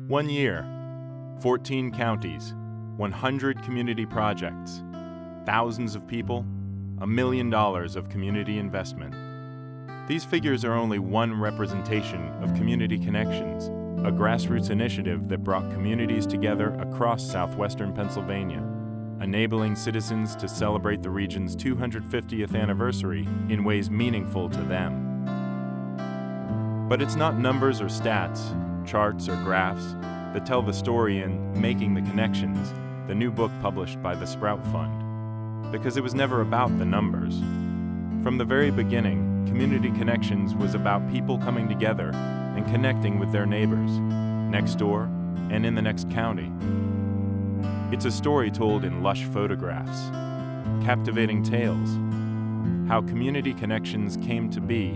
1 year, 14 counties, 100 community projects, thousands of people, $1 million of community investment. These figures are only one representation of Community Connections, a grassroots initiative that brought communities together across southwestern Pennsylvania, enabling citizens to celebrate the region's 250th anniversary in ways meaningful to them. But it's not numbers or stats, charts or graphs that tell the story in Making the Connections, the new book published by the Sprout Fund, because it was never about the numbers. From the very beginning, Community Connections was about people coming together and connecting with their neighbors, next door and in the next county. It's a story told in lush photographs, captivating tales, how Community Connections came to be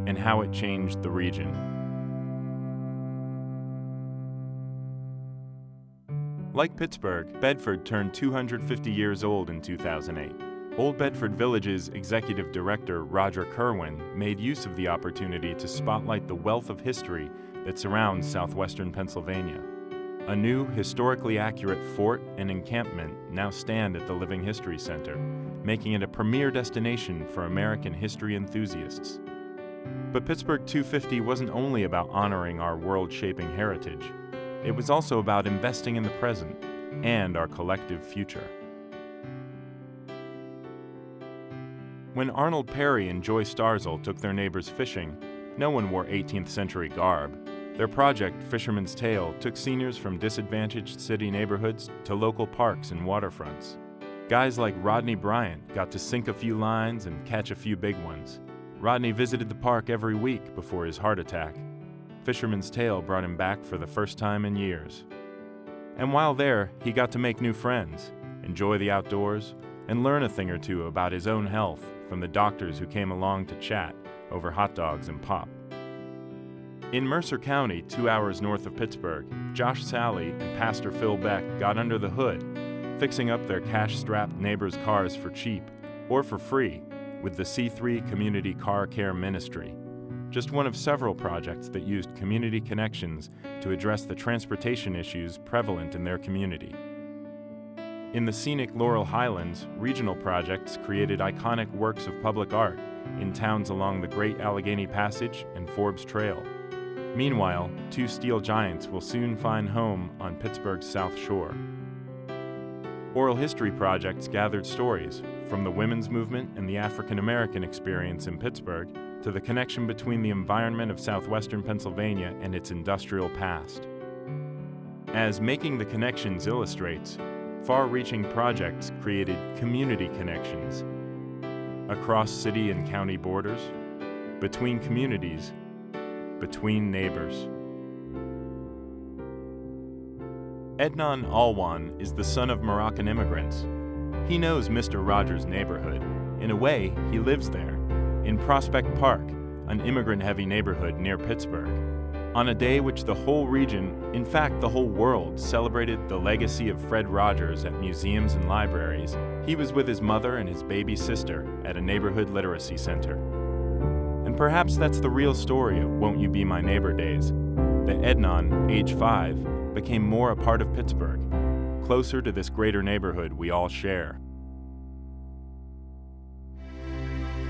and how it changed the region. Like Pittsburgh, Bedford turned 250 years old in 2008. Old Bedford Village's executive director, Roger Kerwin, made use of the opportunity to spotlight the wealth of history that surrounds southwestern Pennsylvania. A new, historically accurate fort and encampment now stand at the Living History Center, making it a premier destination for American history enthusiasts. But Pittsburgh 250 wasn't only about honoring our world-shaping heritage. It was also about investing in the present and our collective future. When Arnold Perry and Joy Starzl took their neighbors fishing, no one wore 18th century garb. Their project, Fisherman's Tale, took seniors from disadvantaged city neighborhoods to local parks and waterfronts. Guys like Rodney Bryant got to sink a few lines and catch a few big ones. Rodney visited the park every week before his heart attack. Fisherman's Tale brought him back for the first time in years. And while there, he got to make new friends, enjoy the outdoors, and learn a thing or two about his own health from the doctors who came along to chat over hot dogs and pop. In Mercer County, 2 hours north of Pittsburgh, Josh Sally and Pastor Phil Beck got under the hood, fixing up their cash-strapped neighbors' cars for cheap or for free with the C3 Community Car Care Ministry, just one of several projects that used Community Connections to address the transportation issues prevalent in their community. In the scenic Laurel Highlands, regional projects created iconic works of public art in towns along the Great Allegheny Passage and Forbes Trail. Meanwhile, two steel giants will soon find home on Pittsburgh's South Shore. Oral history projects gathered stories, from the women's movement and the African American experience in Pittsburgh to the connection between the environment of southwestern Pennsylvania and its industrial past. As Making the Connections illustrates, far-reaching projects created community connections across city and county borders, between communities, between neighbors. Ednan Alwan is the son of Moroccan immigrants. He knows Mr. Rogers' neighborhood. In a way, he lives there, in Prospect Park, an immigrant-heavy neighborhood near Pittsburgh. On a day which the whole region, in fact the whole world, celebrated the legacy of Fred Rogers at museums and libraries, he was with his mother and his baby sister at a neighborhood literacy center. And perhaps that's the real story of Won't You Be My Neighbor days, that Ednan, age 5, became more a part of Pittsburgh, closer to this greater neighborhood we all share.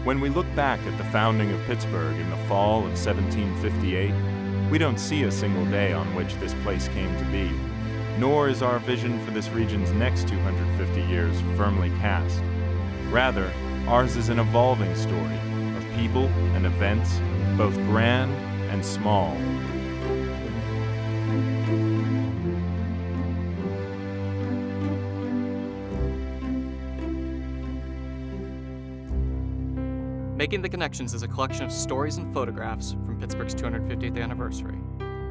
When we look back at the founding of Pittsburgh in the fall of 1758, we don't see a single day on which this place came to be, nor is our vision for this region's next 250 years firmly cast. Rather, ours is an evolving story of people and events, both grand and small. Making the Connections is a collection of stories and photographs from Pittsburgh's 250th anniversary.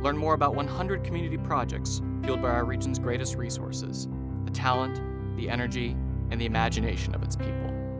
Learn more about 100 community projects fueled by our region's greatest resources, the talent, the energy, and the imagination of its people.